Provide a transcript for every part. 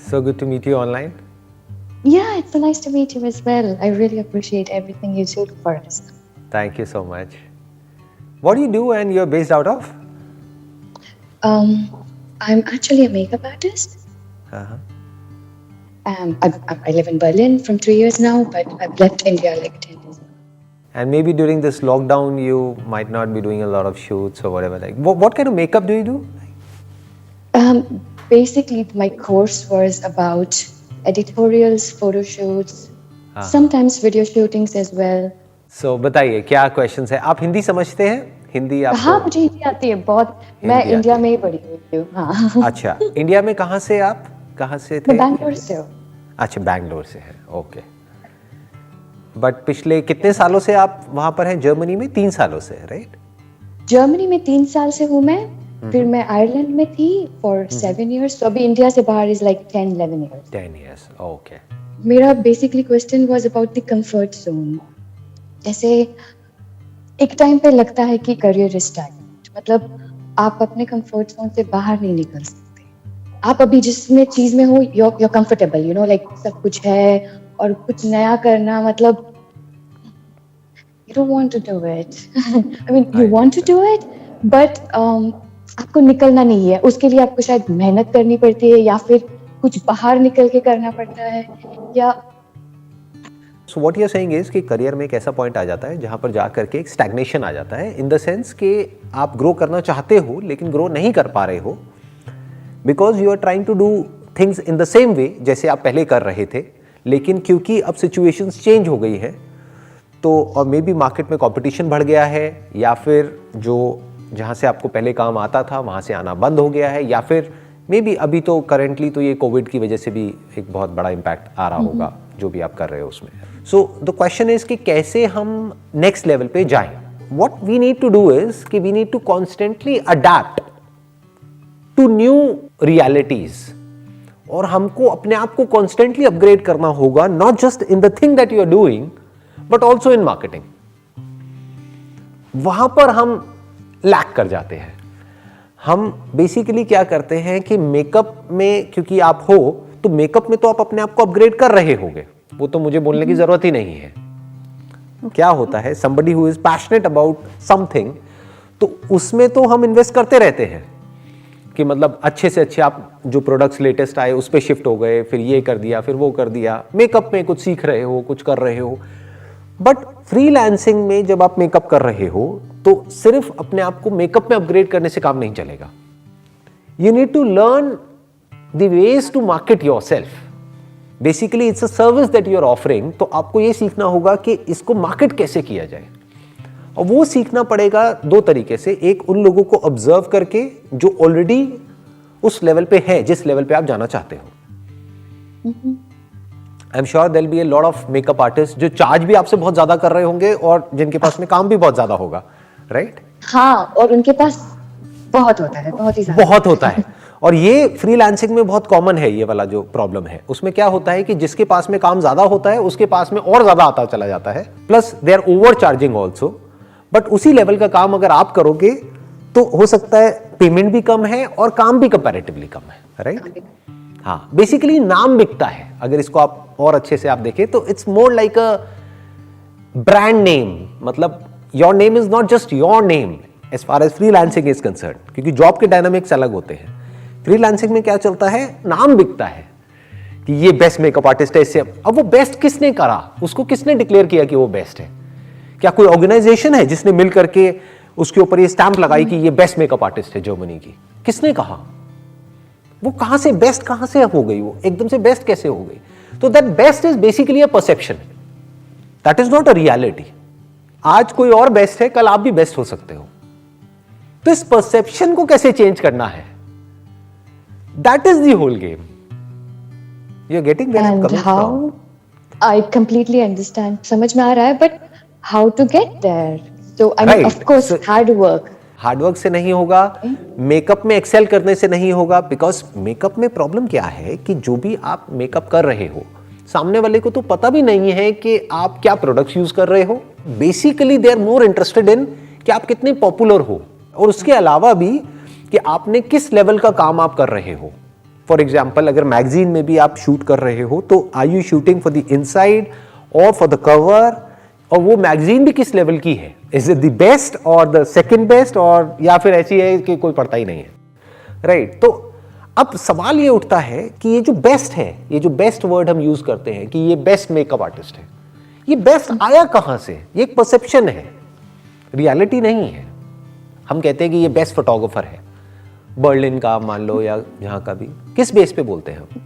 So good to meet you online. Yeah, it's so nice to meet you as well. I really appreciate everything you do for us. Thank you so much. What do you do and you're based out of? Um, I'm actually a makeup artist. Uh-huh. I live in Berlin from 3 years now, but I've left India like 10 years ago. And maybe during this lockdown, you might not be doing a lot of shoots or whatever. Like, what kind of makeup do you do? Basically, my course was about editorials, photo shoots, sometimes video shootings as well. So बताइए क्या questions है? आप हिंदी समझते हैं? हिंदी आपको? हाँ, मुझे हिंदी आती है बहुत. मैं हिंदी इंडिया आती में ही पढ़ी हुई हूँ. हाँ. अच्छा, इंडिया में कहाँ से आप? कहाँ से थे? मैं बैंगलोर से हूँ. अच्छा, बैंगलोर से हैं. ओके. बट पिछले कितने सालों से आप वहाँ पर हैं? जर्मनी में 3 सालों से, राइट? जर्मनी में 3 साल से हूँ मैं. फिर मैं आयरलैंड में थी फॉर 7 years. तो अभी इंडिया से बाहर is like 10-11 years. 10 years. Okay. मेरा basically question was about the comfort zone. जैसे एक टाइम पे लगता है कि करियर इज स्टैग्नेंट, मतलब आप अपने कंफर्ट जोन से बाहर नहीं निकल सकते. आप अभी जिसमें चीज में हो you're comfortable, you know, like सब कुछ है और कुछ नया करना मतलब you don't want to do it. I mean, you want to do it, but आपको निकलना नहीं है. उसके लिए आपको शायद मेहनत करनी पड़ती है या फिर कुछ बाहर निकल के करना पड़ता है या so what you are saying is कि करियर में एक ऐसा पॉइंट आ जाता है जहां पर जा करके एक स्टैग्नेशन आ जाता है, इन द सेंस कि आप ग्रो करना चाहते हो लेकिन ग्रो नहीं कर पा रहे हो because you are trying to do things in the same way जैसे आप पहले कर रहे थे, लेकिन क्योंकि अब सिचुएशंस चेंज हो गई है तो और मे बी मार्केट में कंपटीशन बढ़ गया है या फिर जो जहाँ से आपको पहले काम आता था वहाँ से आना बंद हो गया है या फिर मे बी अभी तो करेंटली तो ये कोविड की वजह से भी एक बहुत बड़ा इम्पैक्ट आ रहा होगा जो भी आप कर रहे हो उसमें. सो द क्वेश्चन इज कि कैसे हम नेक्स्ट लेवल पे जाएं. What we need to do is कि we need to constantly adapt to new realities और हमको अपने आप को कॉन्स्टेंटली अपग्रेड करना होगा, not just in the thing that you are doing but also in marketing. वहां पर हम लैक कर जाते हैं. हम बेसिकली क्या करते हैं कि मेकअप में क्योंकि आप हो तो मेकअप में तो आप अपने आप को अपग्रेड कर रहे होगे, वो तो मुझे बोलने की जरूरत ही नहीं है. क्या होता है, somebody who is passionate about something, तो उसमें तो हम इन्वेस्ट करते रहते हैं कि मतलब अच्छे से अच्छे आप जो प्रोडक्ट्स लेटेस्ट आए उस पर शिफ्ट हो गए, फिर ये कर दिया, फिर वो कर दिया. मेकअप में कुछ सीख रहे हो, कुछ कर रहे हो. बट फ्रीलांसिंग में जब आप मेकअप कर रहे हो तो सिर्फ अपने आप को मेकअप में अपग्रेड करने से काम नहीं चलेगा. You need to learn the ways to market yourself. Basically it's a service that you are offering, तो आपको ये सीखना होगा कि इसको मार्केट कैसे किया जाए. और वो सीखना पड़ेगा 2 तरीके से. एक, उन लोगों को ऑब्जर्व करके जो ऑलरेडी उस लेवल पे है जिस लेवल पे आप जाना चाहते हो. I am sure there will be a lot of makeup artist जो चार्ज भी आपसे बहुत ज्यादा कर रहे होंगे और जिनके पास में काम भी बहुत ज्यादा होगा, राइट? हाँ, और उनके पास बहुत होता है, बहुत ही ज्यादा बहुत होता है. और ये फ्रीलांसिंग में बहुत कॉमन है. ये वाला जो प्रॉब्लम है उसमें क्या होता है कि जिसके पास में काम ज्यादा होता है उसके पास में और ज्यादा आता चला जाता है, plus they are over charging also. But उसी लेवल का काम अगर आप करोगे तो हो सकता है पेमेंट भी कम है और काम भी कंपैरेटिवली कम है, राइट? हाँ, बेसिकली नाम बिकता है. अगर इसको आप और अच्छे से आप देखें तो it's more like a brand name. मतलब your name is not just your name as far as freelancing is concern, क्योंकि जॉब के डायनामिक्स अलग होते हैं. फ्रीलांसिंग में क्या चलता है, नाम बिकता है कि ये बेस्ट मेकअप आर्टिस्ट है. इससे अब वो बेस्ट किसने करा, उसको किसने डिक्लेयर किया कि वो बेस्ट है? क्या कोई ऑर्गेनाइजेशन है जिसने मिल करके उसके ऊपर ये स्टैंप लगाई कि ये बेस्ट मेकअप आर्टिस्ट है जर्मनी की? किसने कहा? वो कहां से बेस्ट कहां से हो गई? वो एकदम से बेस्ट कैसे हो गई? तो that best is basically a perception, that is not a reality. आज कोई और बेस्ट है, कल आप भी बेस्ट हो सकते हो. तो इस परसेप्शन को कैसे चेंज करना है, that is the whole game. You are getting where I am coming from? I completely understand, समझ में आ रहा है, but how to get there? So I mean of course hard work. Hard work से नहीं होगा, मेकअप में एक्सेल करने से नहीं होगा. बिकॉज मेकअप में प्रॉब्लम क्या है कि जो भी आप मेकअप कर रहे हो सामने वाले को तो पता भी नहीं है कि आप क्या प्रोडक्ट्स यूज कर रहे हो. Basically they are more interested in कि आप कितने पॉपुलर हो और उसके अलावा भी कि आपने किस लेवल का काम आप कर रहे हो. फॉर एग्जाम्पल अगर मैगजीन में भी आप शूट कर रहे हो तो are you shooting for the inside और फॉर द कवर, और वो मैगजीन भी किस लेवल की है, इज इट द बेस्ट और द सेकंड बेस्ट, और या फिर ऐसी है कि कोई पढ़ता ही नहीं है, राइट? तो अब सवाल ये उठता है कि ये जो बेस्ट है, ये जो बेस्ट वर्ड हम यूज करते हैं कि ये बेस्ट मेकअप आर्टिस्ट है, ये बेस्ट आया कहां से? ये एक परसेप्शन है, रियलिटी नहीं है। हम कहते हैं कि ये बेस्ट फोटोग्राफर है, बर्लिन का मान लो या जहां का भी, किस बेस पे बोलते हैं हम?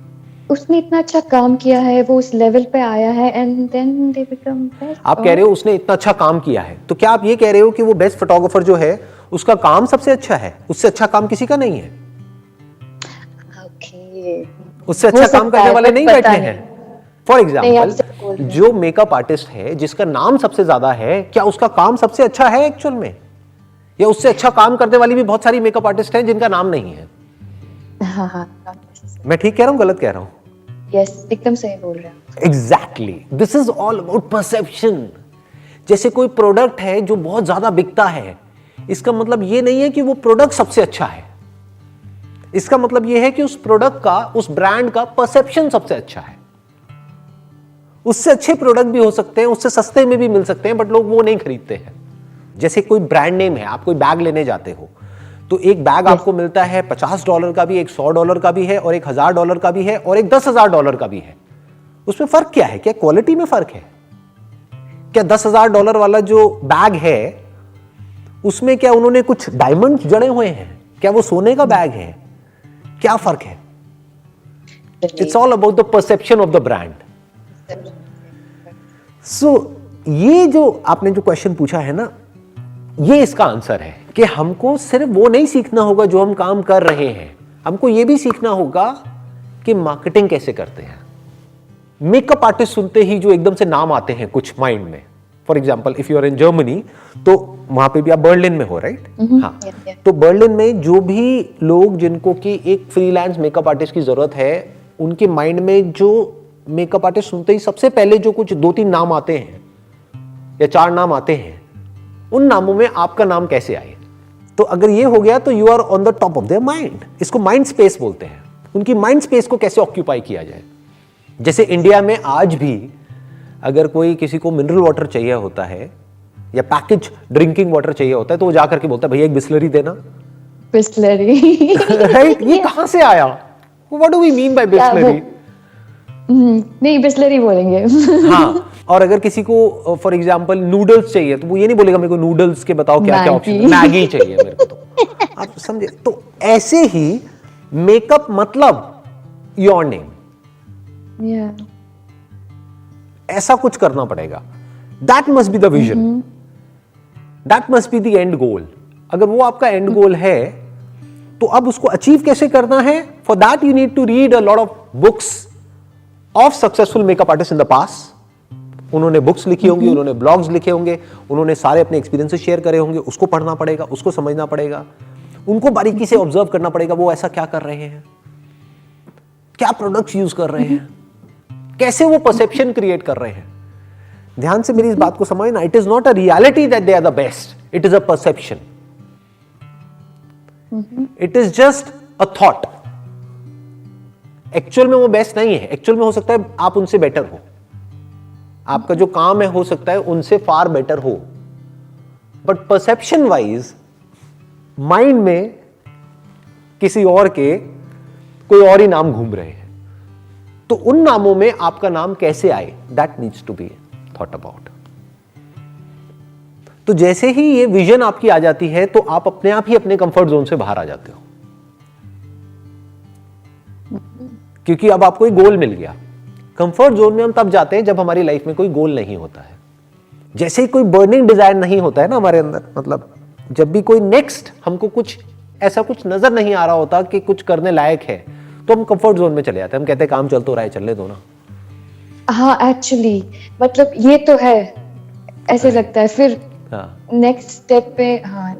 उसने इतना अच्छा काम किया है, वो उस लेवल पे आया है and then they become best. आप कह रहे हो उसने इतना अच्छा काम किया है, तो क्या आप ये कह रहे हो कि वो बेस्ट फोटोग्राफर जो है उसका काम सबसे अच्छा है? उससे अच्छा काम किसी का नहीं है। ओके, उससे अच्छा काम करने वाले नहीं बैठे हैं। फॉर एग्जाम्पल जो मेकअप आर्टिस्ट है जिसका नाम सबसे ज्यादा है, क्या उसका काम सबसे अच्छा है एक्चुअल में? या उससे अच्छा काम करने वाली भी बहुत सारी मेकअप आर्टिस्ट हैं जिनका नाम नहीं है। हाँ हाँ, मैं ठीक कह रहा हूं, गलत कह रहा हूं? यस, एकदम सही बोल रहे हैं। Exactly, this is all about perception. जैसे कोई प्रोडक्ट है जो बहुत ज्यादा बिकता है, इसका मतलब ये नहीं है कि वो प्रोडक्ट सबसे अच्छा है। इसका मतलब ये है कि उस प्रोडक्ट का, उस ब्रांड का परसेप्शन सबसे अच्छा है। उससे अच्छे प्रोडक्ट भी हो सकते हैं, उससे सस्ते में भी मिल सकते हैं, बट लोग वो नहीं खरीदते हैं। जैसे कोई ब्रांड नेम है, आप कोई बैग लेने जाते हो तो एक बैग आपको मिलता है $50 का भी, एक $100 का भी है, और एक $1000 का भी है, और एक $10,000 का भी है। उसमें फर्क क्या है? क्या क्वालिटी में फर्क है? क्या $10,000 वाला जो बैग है उसमें क्या उन्होंने कुछ डायमंड जड़े हुए हैं? क्या वो सोने का बैग है? क्या फर्क है? It's all about the perception of the brand. So ये जो आपने जो क्वेश्चन पूछा है ना, ये इसका आंसर है कि हमको सिर्फ वो नहीं सीखना होगा जो हम काम कर रहे हैं, हमको ये भी सीखना होगा कि मार्केटिंग कैसे करते हैं। मेकअप आर्टिस्ट सुनते ही जो एकदम से नाम आते हैं कुछ माइंड में, for example if you are in Germany, तो वहां पे भी आप बर्लिन में हो, राइट? हाँ, तो बर्लिन में जो भी लोग जिनको कि एक फ्रीलांस मेकअप आर्टिस्ट की जरूरत है, उनके माइंड में जो मेकअप आर्टिस्ट सुनते ही सबसे पहले जो कुछ 2-3 नाम आते हैं या 4 नाम आते हैं, उन नामों में आपका नाम कैसे आए? तो अगर ये हो गया तो you are on the top of their mind. इसको माइंड स्पेस बोलते हैं। उनकी माइंड स्पेस को कैसे ऑक्यूपाई किया जाए। जैसे इंडिया में आज भी अगर कोई किसी को मिनरल वाटर चाहिए होता है या पैकेज ड्रिंकिंग वाटर चाहिए होता है, तो वो जाकर के बोलता है भैया एक बिस्लरी देना। बिस्लरी राइट? ये कहां से आया? What do we mean by Bisleri? नहीं, बिस्लरी बोलेंगे। हाँ, और अगर किसी को फॉर एग्जांपल नूडल्स चाहिए तो वो ये नहीं बोलेगा मेरे को नूडल्स के बताओ क्या क्या ऑप्शन है, मैगी चाहिए मेरे को। तो आप समझे? तो ऐसे ही मेकअप मतलब योर नेम, ऐसा कुछ करना पड़ेगा। That must be the vision, that must be the end goal. अगर वो आपका एंड गोल है तो अब उसको अचीव कैसे करना है? For that you need to read a lot of books of successful makeup artist in the past. उन्होंने बुक्स लिखी होंगी, उन्होंने ब्लॉग्स लिखे होंगे, उन्होंने सारे अपने एक्सपीरियंसेस शेयर करे होंगे, उसको पढ़ना पड़ेगा, उसको समझना पड़ेगा, उनको बारीकी से ऑब्जर्व करना पड़ेगा। वो ऐसा क्या कर रहे हैं, क्या प्रोडक्ट्स यूज कर रहे हैं, कैसे वो परसेप्शन क्रिएट कर रहे हैं। ध्यान से मेरी इस बात को समझना, it is not a reality that they are the best, it is a perception, it is just a thought. Actual में वो बेस्ट नहीं है, एक्चुअल में हो सकता है आप उनसे बेटर हो, आपका जो काम है हो सकता है उनसे फार बेटर हो, बट परसेप्शन वाइज माइंड में किसी और के कोई और ही नाम घूम रहे हैं। तो उन नामों में आपका नाम कैसे आए, that needs to be thought about. तो जैसे ही ये विजन आपकी आ जाती है तो आप अपने आप ही अपने कंफर्ट जोन से बाहर आ जाते हो, क्योंकि अब आपको एक गोल मिल गया। कंफर्ट जोन में हम तब जाते हैं जब हमारी लाइफ में कोई गोल नहीं होता है। जैसे ही कोई बर्निंग डिजायर नहीं होता है ना हमारे अंदर, मतलब जब भी कोई नेक्स्ट हमको कुछ ऐसा कुछ नजर नहीं आ रहा होता कि कुछ करने लायक है, तो हम कंफर्ट जोन में चले जाते हैं। हम कहते हैं काम चल तो रहा है, चलने दो ना। हाँ, एक्चुअली मतलब ये तो है, ऐसे लगता है। फिर नेक्स्ट स्टेप पे, हाँ,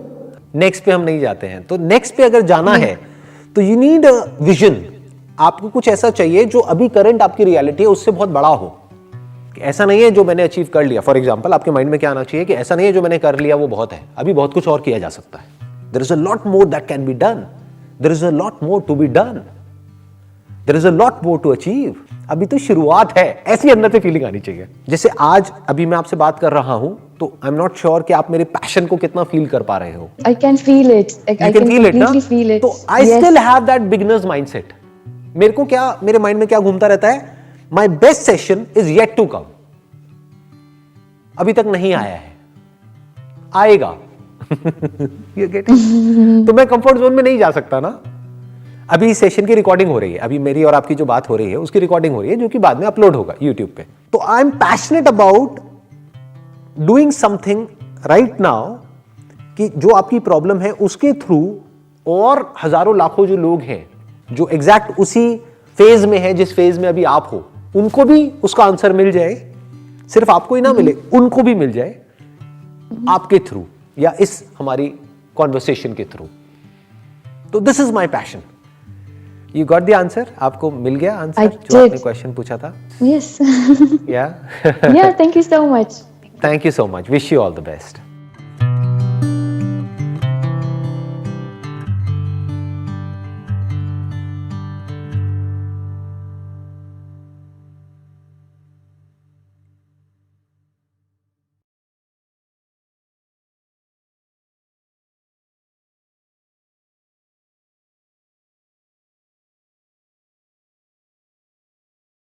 नेक्स्ट पे हम नहीं जाते हैं। तो नेक्स्ट पे अगर जाना है तो यू नीड अ विजन। आपको कुछ ऐसा चाहिए जो अभी करंट आपकी रियलिटी है उससे बहुत बड़ा हो। ऐसा नहीं है जो मैंने अचीव कर लिया। फॉर एग्जाम्पल आपके माइंड में क्या आना चाहिए कि ऐसा नहीं है जो मैंने कर लिया वो बहुत है, अभी बहुत कुछ और किया जा सकता है। There is a lot more that can be done, there is a lot more to be done. There is a lot more to achieve, अभी तो शुरुआत है, ऐसी अंदर से फीलिंग आनी चाहिए। जैसे आज अभी मैं आपसे बात कर रहा हूं तो आई एम नॉट श्योर कि आप मेरे पैशन को कितना फील कर पा रहे हो। I can feel it. Like, I You can feel it, ना? completely feel it. तो आई Yes. Still have that beginners mindset. मेरे को क्या, मेरे माइंड में क्या घूमता रहता है, my best session is yet to come, अभी तक नहीं आया है, आएगा। You get it? तो मैं कंफर्ट जोन में नहीं जा सकता ना। अभी इस सेशन की रिकॉर्डिंग हो रही है, अभी मेरी और आपकी जो बात हो रही है उसकी रिकॉर्डिंग हो रही है, जो कि बाद में अपलोड होगा यूट्यूब पे। तो I am passionate about doing something right now, कि जो आपकी प्रॉब्लम है उसके थ्रू और हजारों लाखों जो लोग हैं जो एग्जैक्ट उसी फेज में है जिस फेज में अभी आप हो, उनको भी उसका आंसर मिल जाए। सिर्फ आपको ही ना मिले, उनको भी मिल जाए आपके थ्रू या इस हमारी कॉन्वर्सेशन के थ्रू। तो this is my passion. You got the answer, आपको मिल गया आंसर जो आपने क्वेश्चन पूछा था? Yes. या Yeah, thank you so much. Thank you so much, wish you all the best.